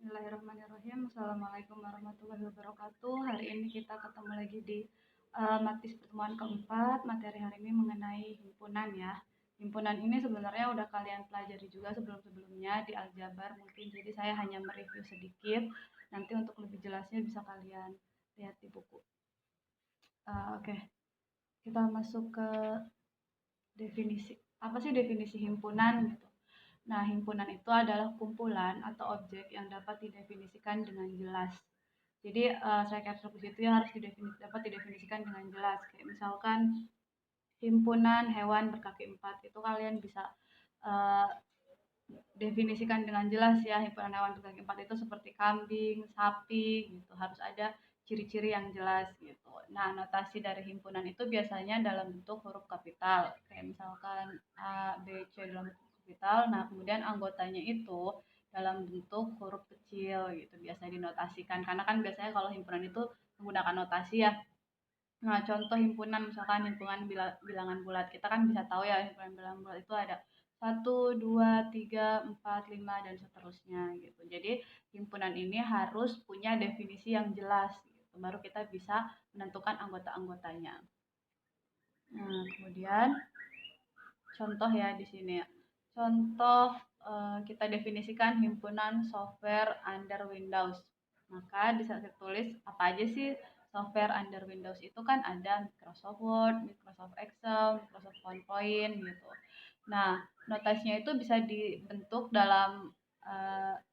Bismillahirrahmanirrahim. Assalamualaikum warahmatullahi wabarakatuh. Hari ini kita ketemu lagi di Matis pertemuan keempat. Materi hari ini mengenai himpunan ya. Himpunan ini sebenarnya udah kalian pelajari juga sebelum-sebelumnya di aljabar mungkin. Jadi saya hanya mereview sedikit. Nanti untuk lebih jelasnya bisa kalian lihat di buku. Oke, kita masuk ke definisi. Apa sih definisi himpunan gitu? Nah, himpunan itu adalah kumpulan atau objek yang dapat didefinisikan dengan jelas. Jadi saya capture di situ ya harus dapat didefinisikan dengan jelas. Kayak misalkan himpunan hewan berkaki empat itu kalian bisa uh, definisikan dengan jelas ya, himpunan hewan berkaki empat itu seperti kambing, sapi gitu. Harus ada ciri-ciri yang jelas gitu. Nah, notasi dari himpunan itu biasanya dalam bentuk huruf kapital. Kayak misalkan A, B, C dalam bentuk kapital. Nah, kemudian anggotanya itu dalam bentuk huruf kecil gitu. Biasa dinotasikan karena kan biasanya kalau himpunan itu menggunakan notasi ya. Nah, contoh himpunan misalkan himpunan bilangan bulat. Kita kan bisa tahu ya himpunan bilangan bulat itu ada 1, 2, 3, 4, 5 dan seterusnya gitu. Jadi himpunan ini harus punya definisi yang jelas gitu. Baru kita bisa menentukan anggota-anggotanya. Nah, kemudian contoh ya di sini ya. Contoh kita definisikan himpunan software under Windows. Maka bisa tulis apa aja sih software under Windows itu kan ada Microsoft Word, Microsoft Excel, Microsoft PowerPoint gitu. Nah, notasinya itu bisa dibentuk dalam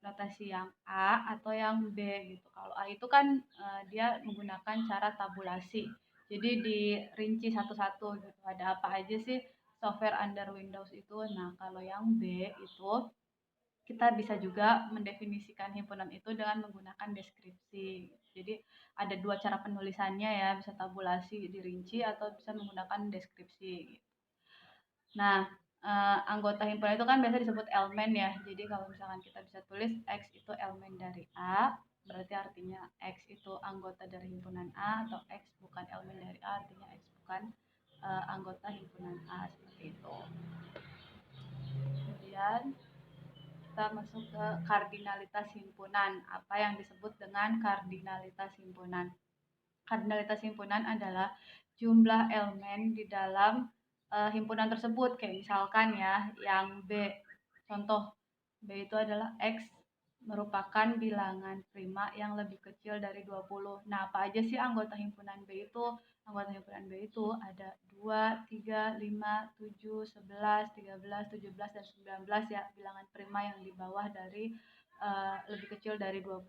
notasi yang A atau yang B gitu. Kalau A itu kan dia menggunakan cara tabulasi. Jadi dirinci satu-satu gitu. Ada apa aja sih software under Windows itu. Nah, kalau yang B itu kita bisa juga mendefinisikan himpunan itu dengan menggunakan deskripsi. Jadi ada dua cara penulisannya ya, bisa tabulasi, dirinci atau bisa menggunakan deskripsi. Nah, anggota himpunan itu kan biasa disebut elemen ya. Jadi kalau misalkan kita bisa tulis X itu elemen dari A, berarti artinya X itu anggota dari himpunan A, atau X bukan elemen dari A, artinya X bukan anggota himpunan A, seperti itu. Kemudian kita masuk ke kardinalitas himpunan. Apa yang disebut dengan kardinalitas himpunan? Kardinalitas himpunan adalah jumlah elemen di dalam himpunan tersebut. Kayak misalkan ya, yang B. Contoh, B itu adalah X merupakan bilangan prima yang lebih kecil dari 20. Nah, apa aja sih anggota himpunan B itu? Anggota himpunan B itu ada 2, 3, 5, 7, 11, 13, 17, dan 19 ya, bilangan prima yang di bawah dari lebih kecil dari 20.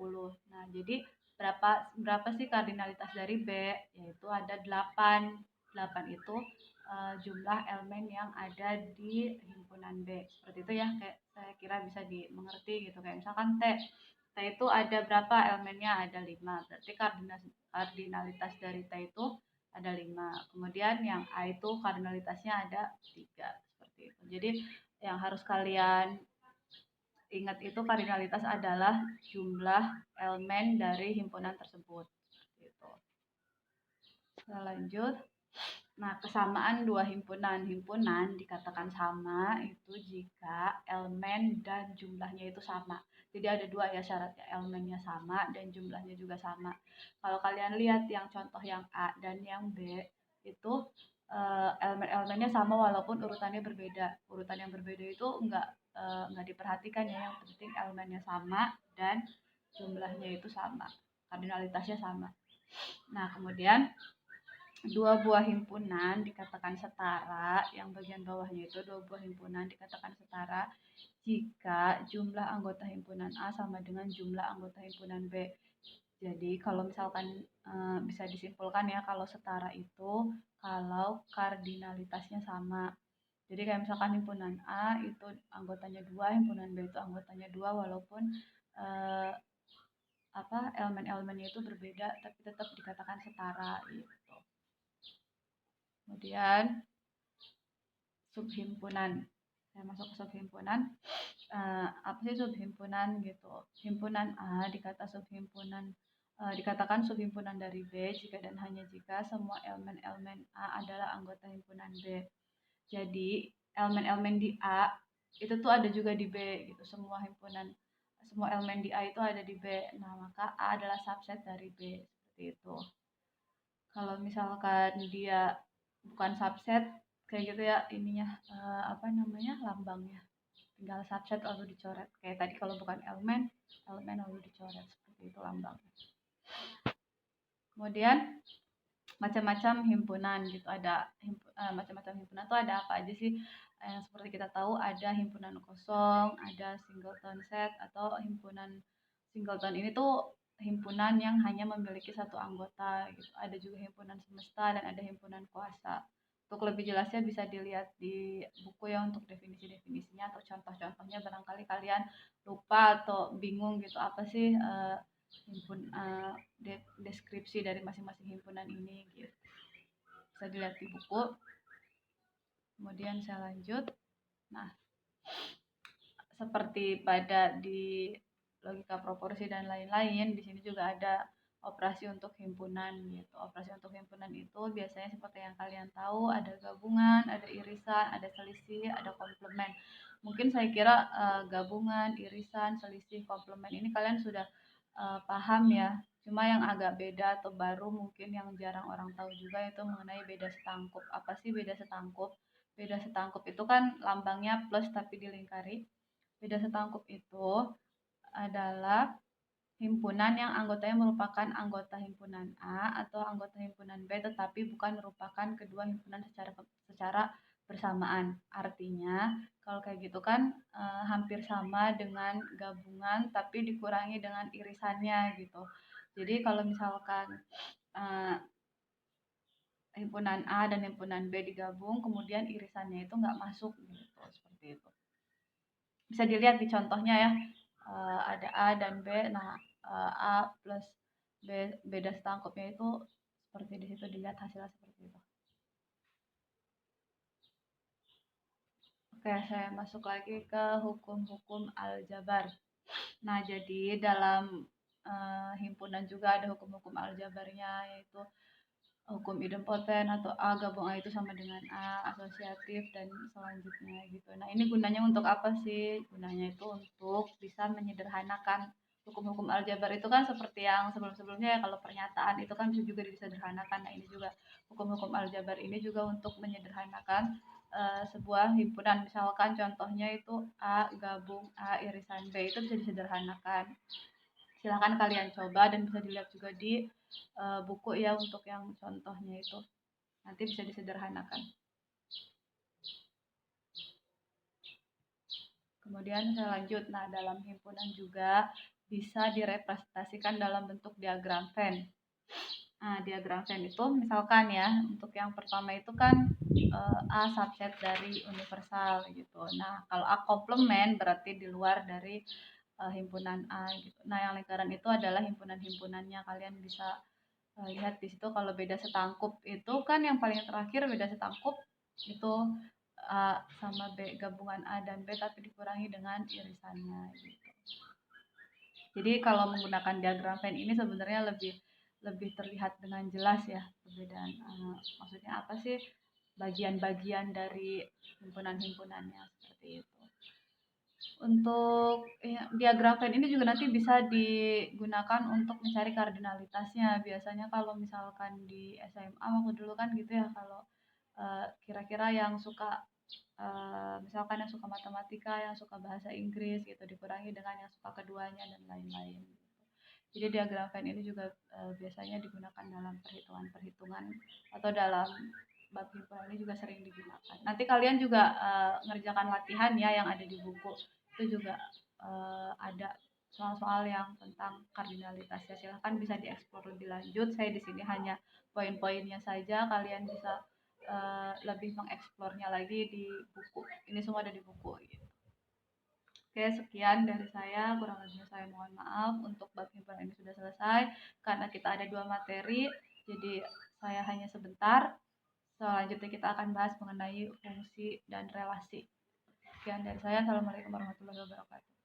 Nah, jadi berapa sih kardinalitas dari B? Yaitu ada 8. 8 itu jumlah elemen yang ada di himpunan B. Seperti itu ya, kayak saya kira bisa dimengerti gitu. Kayak misalkan T. T itu ada berapa elemennya? Ada 5. Berarti kardinalitas dari T itu ada 5. Kemudian yang A itu kardinalitasnya ada 3. Seperti itu. Jadi yang harus kalian ingat itu kardinalitas adalah jumlah elemen dari himpunan tersebut. Gitu. Kita lanjut. Nah, kesamaan dua himpunan. Himpunan dikatakan sama itu jika elemen dan jumlahnya itu sama. Jadi ada dua ya syaratnya, elemennya sama dan jumlahnya juga sama. Kalau kalian lihat yang contoh yang A dan yang B itu elemen-elemennya sama walaupun urutannya berbeda. Urutan yang berbeda itu enggak diperhatikan ya. Yang penting elemennya sama dan jumlahnya itu sama. Kardinalitasnya sama. Nah, kemudian dua buah himpunan dikatakan setara, yang bagian bawahnya itu dua buah himpunan dikatakan setara jika jumlah anggota himpunan A sama dengan jumlah anggota himpunan B. Jadi kalau misalkan bisa disimpulkan ya, kalau setara itu kalau kardinalitasnya sama. Jadi kayak misalkan himpunan A itu anggotanya 2, himpunan B itu anggotanya 2, walaupun eh, elemen-elemennya itu berbeda tapi tetap dikatakan setara gitu. Kemudian subhimpunan. Saya masuk ke subhimpunan. Apa sih subhimpunan gitu? Himpunan A dikatakan subhimpunan dari B jika dan hanya jika semua elemen-elemen A adalah anggota himpunan B. Jadi elemen-elemen di A itu tuh ada juga di B gitu. semua elemen di A itu ada di B. Nah, maka A adalah subset dari B, seperti itu. Kalau misalkan dia bukan subset, kayak gitu ya ininya, apa namanya, lambangnya. Tinggal subset lalu dicoret. Kayak tadi kalau bukan elemen, elemen lalu dicoret. Seperti itu lambangnya. Kemudian macam-macam himpunan gitu, ada macam-macam himpunan tuh ada apa aja sih? Yang seperti kita tahu ada himpunan kosong, ada singleton set, atau himpunan singleton ini tuh himpunan yang hanya memiliki satu anggota gitu. Ada juga himpunan semesta dan ada himpunan kuasa. Untuk lebih jelasnya bisa dilihat di buku ya untuk definisi-definisinya atau contoh-contohnya, barangkali kalian lupa atau bingung gitu apa sih deskripsi dari masing-masing himpunan ini gitu. Bisa dilihat di buku. Kemudian saya lanjut. Nah, seperti pada di logika proporsi dan lain-lain, di sini juga ada operasi untuk himpunan gitu. Operasi untuk himpunan itu biasanya seperti yang kalian tahu, ada gabungan, ada irisan, ada selisih, ada komplement. Mungkin saya kira gabungan, irisan, selisih, komplement ini kalian sudah paham ya. Cuma yang agak beda atau baru mungkin yang jarang orang tahu juga itu mengenai beda setangkup. Apa sih beda setangkup? Beda setangkup itu kan lambangnya plus tapi dilingkari. Beda setangkup itu adalah himpunan yang anggotanya merupakan anggota himpunan A atau anggota himpunan B tetapi bukan merupakan kedua himpunan secara bersamaan. Artinya kalau kayak gitu kan hampir sama dengan gabungan tapi dikurangi dengan irisannya gitu. Jadi kalau misalkan himpunan A dan himpunan B digabung kemudian irisannya itu nggak masuk gitu, seperti itu. Bisa dilihat di contohnya ya, ada A dan B. Nah, A plus B, beda setangkupnya itu seperti di situ, dilihat hasilnya seperti itu. Oke, saya masuk lagi ke hukum-hukum aljabar. Nah, jadi dalam himpunan juga ada hukum-hukum aljabarnya, yaitu hukum idempoten atau A gabung A itu sama dengan A, asosiatif, dan selanjutnya gitu. Nah, ini gunanya untuk apa sih? Gunanya itu untuk bisa menyederhanakan hukum-hukum aljabar itu kan seperti yang sebelum-sebelumnya ya, kalau pernyataan itu kan juga disederhanakan. Nah, ini juga hukum-hukum aljabar ini juga untuk menyederhanakan sebuah himpunan. Misalkan contohnya itu A gabung A irisan B itu bisa disederhanakan. Silahkan kalian coba dan bisa dilihat juga di buku ya untuk yang contohnya itu. Nanti bisa disederhanakan. Kemudian saya lanjut. Nah, dalam himpunan juga bisa direpresentasikan dalam bentuk diagram Venn. Nah, diagram Venn itu misalkan ya, untuk yang pertama itu kan A subset dari universal gitu. Nah, kalau A komplement berarti di luar dari himpunan A gitu. Nah, yang lingkaran itu adalah himpunan-himpunannya. Kalian bisa lihat di situ kalau beda setangkup itu kan yang paling terakhir beda setangkup itu A sama B, gabungan A dan B tapi dikurangi dengan irisannya gitu. Jadi kalau menggunakan diagram Venn ini sebenarnya lebih terlihat dengan jelas ya perbedaan. Maksudnya apa sih bagian-bagian dari himpunan-himpunannya seperti itu. Untuk ya, diagram Venn ini juga nanti bisa digunakan untuk mencari kardinalitasnya. Biasanya kalau misalkan di SMA waktu dulu kan gitu ya, kalau kira-kira yang suka misalkan yang suka matematika, yang suka bahasa Inggris gitu dikurangi dengan yang suka keduanya dan lain-lain. Jadi diagram Venn ini juga biasanya digunakan dalam perhitungan-perhitungan atau dalam bab himpunan ini juga sering digunakan. Nanti kalian juga ngerjakan latihan ya yang ada di buku. Itu juga ada soal-soal yang tentang kardinalitasnya. Silahkan bisa dieksplor lebih lanjut. Saya di sini hanya poin-poinnya saja. Kalian bisa lebih mengeksplornya lagi di buku. Ini semua ada di buku. Gitu. Oke, sekian dari saya. Kurang lebihnya saya mohon maaf. Untuk bab himpunan ini sudah selesai. Karena kita ada 2 materi, jadi saya hanya sebentar. Selanjutnya kita akan bahas mengenai fungsi dan relasi. Sekian dari saya. Assalamualaikum warahmatullahi wabarakatuh.